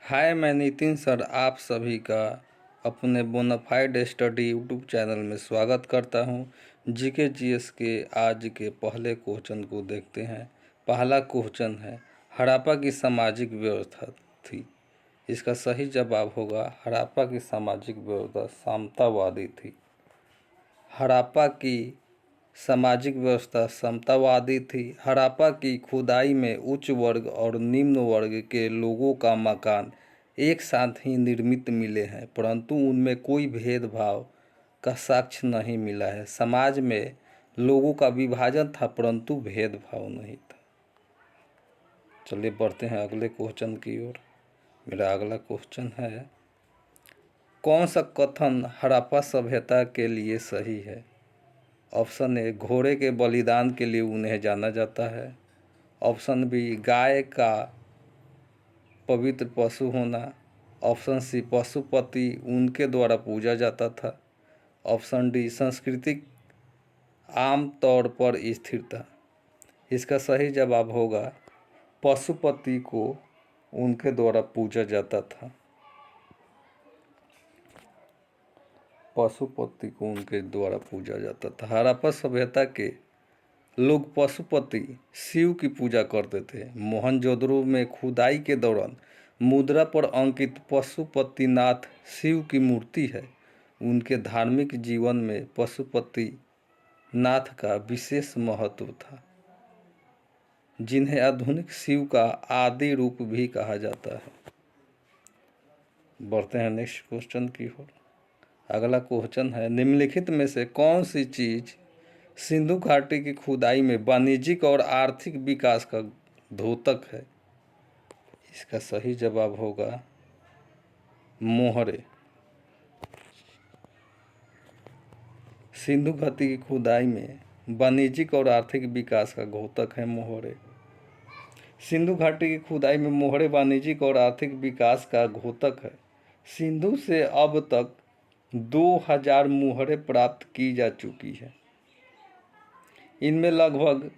हाय, मैं नितिन सर आप सभी का अपने बोनाफाइड स्टडी यूट्यूब चैनल में स्वागत करता हूं। जीके जीएस के आज के पहले क्वेश्चन को देखते हैं। पहला क्वेश्चन है, हड़प्पा की सामाजिक व्यवस्था थी। इसका सही जवाब होगा हड़प्पा की सामाजिक व्यवस्था समतावादी थी। हड़प्पा की सामाजिक व्यवस्था समतावादी थी। हड़प्पा की खुदाई में उच्च वर्ग और निम्न वर्ग के लोगों का मकान एक साथ ही निर्मित मिले हैं, परंतु उनमें कोई भेदभाव का साक्ष्य नहीं मिला है। समाज में लोगों का विभाजन था, परंतु भेदभाव नहीं था। चलिए बढ़ते हैं अगले क्वेश्चन की ओर। मेरा अगला क्वेश्चन है, कौन सा कथन हड़प्पा सभ्यता के लिए सही है? ऑप्शन ए, घोड़े के बलिदान के लिए उन्हें जाना जाता है। ऑप्शन बी, गाय का पवित्र पशु होना। ऑप्शन सी, पशुपति उनके द्वारा पूजा जाता था। ऑप्शन डी, सांस्कृतिक आम तौर पर स्थिर था। इसका सही जवाब होगा पशुपति को उनके द्वारा पूजा जाता था। पशुपति को उनके द्वारा पूजा जाता था। हड़प्पा सभ्यता के लोग पशुपति शिव की पूजा करते थे। मोहनजोदड़ो में खुदाई के दौरान मुद्रा पर अंकित पशुपतिनाथ शिव की मूर्ति है। उनके धार्मिक जीवन में पशुपति नाथ का विशेष महत्व था, जिन्हें आधुनिक शिव का आदि रूप भी कहा जाता है। बढ़ते हैं नेक्स्ट क्वेश्चन की ओर। अगला क्वेश्चन है, निम्नलिखित में से कौन सी चीज सिंधु घाटी की खुदाई में वाणिज्यिक और आर्थिक विकास का द्योतक है? इसका सही जवाब होगा मोहरे। सिंधु घाटी की खुदाई में वाणिज्यिक और आर्थिक विकास का द्योतक है मोहरे। सिंधु घाटी की खुदाई में मोहरे वाणिज्यिक और आर्थिक विकास का द्योतक है। सिंधु से अब तक 2000 मोहरे प्राप्त की जा चुकी है। इनमें लगभग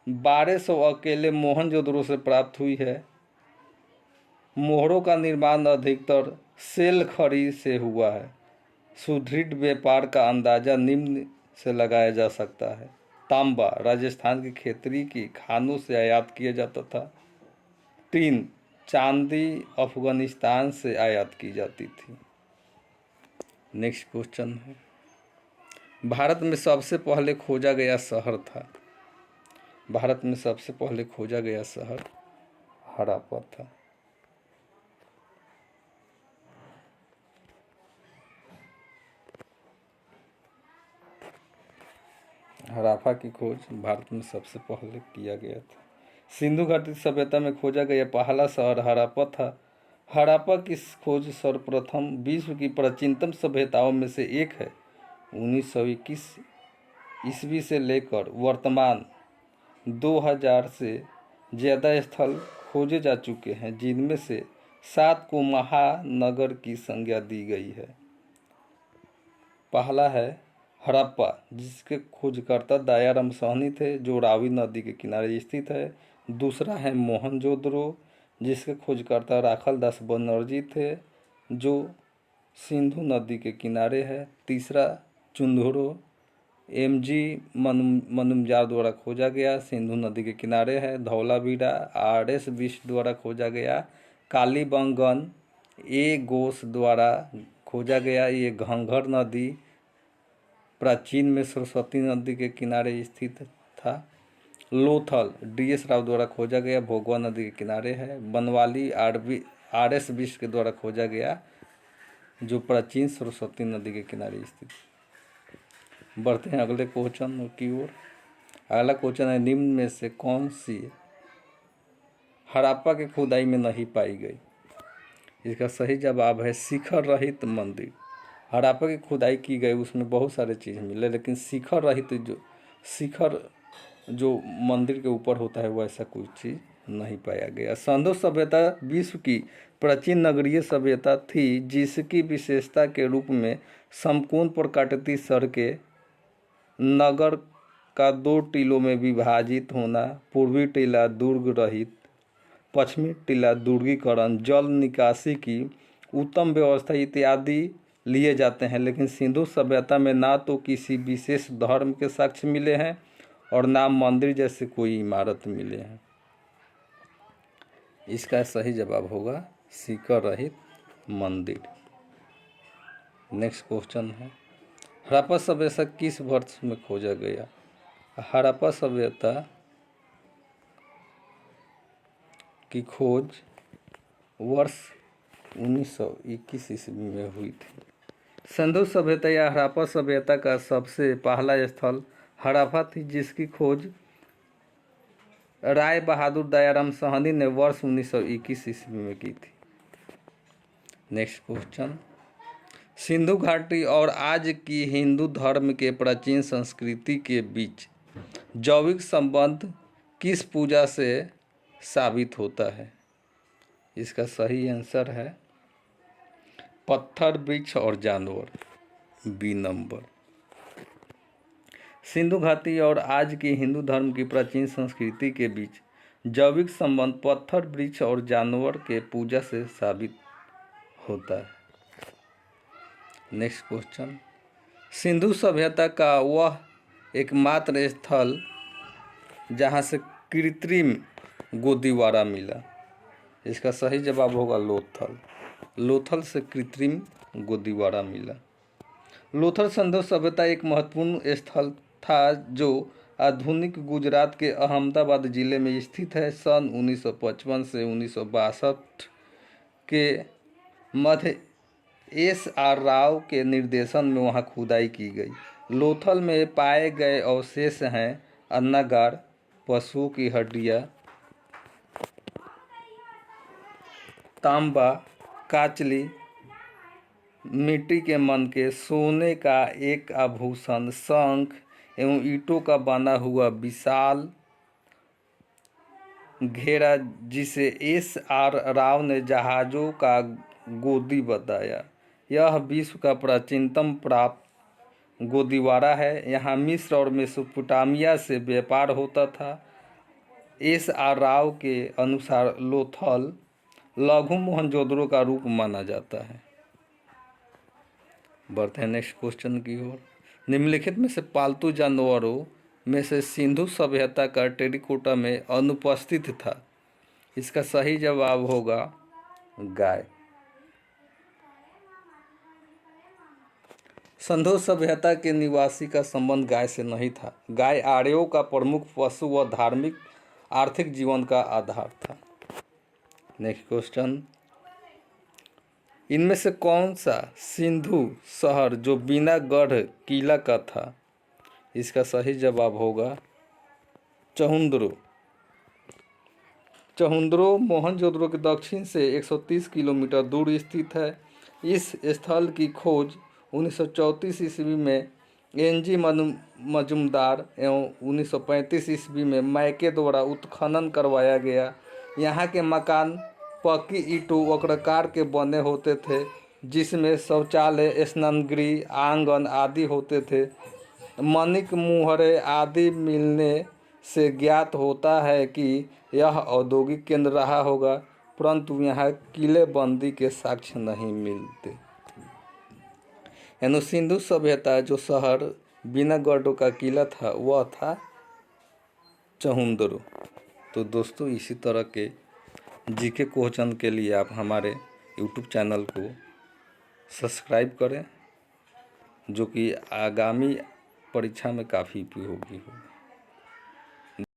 1200 अकेले मोहनजोदड़ो से प्राप्त हुई है। मोहरों का निर्माण अधिकतर सेल खड़ी से हुआ है। सुदृढ़ व्यापार का अंदाजा निम्न से लगाया जा सकता है। तांबा राजस्थान की खेतरी की खानों से आयात किया जाता था। 3, चांदी अफगानिस्तान से आयात की जाती थी। नेक्स्ट क्वेश्चन है, भारत में सबसे पहले खोजा गया शहर था। भारत में सबसे पहले खोजा गया शहर हड़प्पा था। हड़प्पा की खोज भारत में सबसे पहले किया गया था। सिंधु घाटी सभ्यता में खोजा गया पहला शहर हड़प्पा था। हड़प्पा की खोज सर्वप्रथम विश्व की प्राचीनतम सभ्यताओं में से एक है। 1921 ईस्वी से लेकर वर्तमान 2000 से ज़्यादा स्थल खोजे जा चुके हैं, जिनमें से 7 को महानगर की संज्ञा दी गई है। पहला है हड़प्पा, जिसके खोजकर्ता दयाराम साहनी थे, जो रावी नदी के किनारे स्थित है। दूसरा है मोहनजोदड़ो, जिसके खोजकर्ता राखल दास बनर्जी थे, जो सिंधु नदी के किनारे है। तीसरा चुंदुरो एमजी मनुमजार द्वारा खोजा गया, सिंधु नदी के किनारे है। धौलावीरा आरएस बिष्ट द्वारा खोजा गया। कालीबंगन ए घोष द्वारा खोजा गया, ये घंघर नदी प्राचीन में सरस्वती नदी के किनारे स्थित था। लोथल डीएस राव द्वारा खोजा गया, भोगवा नदी के किनारे है। बनवाली आरएस बिष्ट के द्वारा खोजा गया, जो प्राचीन सरस्वती नदी के किनारे स्थित। बढ़ते हैं अगले क्वेश्चन की ओर। अगला क्वेश्चन है, निम्न में से कौन सी हड़प्पा के खुदाई में नहीं पाई गई? इसका सही जवाब है शिखर रहित मंदिर। हड़प्पा की खुदाई की गई, उसमें बहुत सारे चीज़ मिले, लेकिन शिखर रहित शिखर जो मंदिर के ऊपर होता है वैसा कोई चीज़ नहीं पाया गया। सिंधु सभ्यता विश्व की प्राचीन नगरीय सभ्यता थी, जिसकी विशेषता के रूप में समकोण पर काटती सड़कें, नगर का 2 टीलों में विभाजित होना, पूर्वी टीला दुर्ग रहित पश्चिमी टीला दुर्गीकरण, जल निकासी की उत्तम व्यवस्था इत्यादि लिए जाते हैं। लेकिन सिंधु सभ्यता में ना तो किसी विशेष धर्म के साक्ष्य मिले हैं और ना मंदिर जैसे कोई इमारत मिले हैं। इसका सही जवाब होगा शिखर रहित मंदिर। नेक्स्ट क्वेश्चन है, हड़प्पा सभ्यता किस वर्ष में खोजा गया? हड़प्पा सभ्यता की खोज वर्ष 1921 ईस्वी में हुई थी। सिंधु सभ्यता या हड़प्पा सभ्यता का सबसे पहला स्थल हड़प्पा थी, जिसकी खोज राय बहादुर दयाराम साहनी ने वर्ष 1921 ईस्वी में की थी। नेक्स्ट क्वेश्चन, सिंधु घाटी और आज की हिंदू धर्म के प्राचीन संस्कृति के बीच जैविक संबंध किस पूजा से साबित होता है? इसका सही आंसर है पत्थर, वृक्ष और जानवर, बी नंबर। सिंधु घाटी और आज की हिंदू धर्म की प्राचीन संस्कृति के बीच जैविक संबंध पत्थर, वृक्ष और जानवर के पूजा से साबित होता है। नेक्स्ट क्वेश्चन, सिंधु सभ्यता का वह एकमात्र स्थल जहां से कृत्रिम गोदीवारा मिला? इसका सही जवाब होगा लोथल। लोथल से कृत्रिम गोदीवारा मिला। लोथल सिंधु सभ्यता एक महत्वपूर्ण स्थल था जो आधुनिक गुजरात के अहमदाबाद जिले में स्थित है। सन 1955 से 1962 के मध्य S.R. राव के निर्देशन में वहां खुदाई की गई। लोथल में पाए गए अवशेष हैं अन्नागार, पशुओं की हड्डियां, तांबा, काचली, मिट्टी के मनके, सोने का एक आभूषण, शंख एवं ईंटों का बना हुआ विशाल घेरा जिसे S.R. राव ने जहाज़ों का गोदी बताया। यह विश्व का प्राचीनतम प्राप्त गोदीवारा है। यहाँ मिस्र और मेसोपोटामिया से व्यापार होता था। S.R. राव के अनुसार लोथल लघु मोहनजोदड़ो का रूप माना जाता है। बढ़ते हैं नेक्स्ट क्वेश्चन की ओर। निम्नलिखित में से पालतू जानवरों में से सिंधु सभ्यता का टेरिकोटा में अनुपस्थित था? इसका सही जवाब होगा गाय। सिंधु सभ्यता के निवासी का संबंध गाय से नहीं था। गाय आर्यों का प्रमुख पशु व धार्मिक आर्थिक जीवन का आधार था। नेक्स्ट क्वेश्चन, इनमें से कौन सा सिंधु शहर जो बिना गढ़ किला का था? इसका सही जवाब होगा चहुंद्रो। चहुंद्रो मोहनजोदड़ो के दक्षिण से 130 किलोमीटर दूर स्थित है। इस स्थल की खोज 1934 ईस्वी में N.G. मजुमदार एवं 1935 ईस्वी में मैके द्वारा उत्खनन करवाया गया। यहाँ के मकान पक्की ईंटों वक्राकार के बने होते थे, जिसमें शौचालय, स्नानगृह, आंगन आदि होते थे। मणिक मुहरे आदि मिलने से ज्ञात होता है कि यह औद्योगिक केंद्र रहा होगा, परंतु यहाँ किलेबंदी के साक्ष्य नहीं मिलते। यानी सिंधु सभ्यता जो शहर बिना गढ़ों का किला था वह था चहुंद्रो। तो दोस्तों, इसी तरह के जीके क्वेश्चन के लिए आप हमारे यूट्यूब चैनल को सब्सक्राइब करें, जो कि आगामी परीक्षा में काफ़ी उपयोगी हो।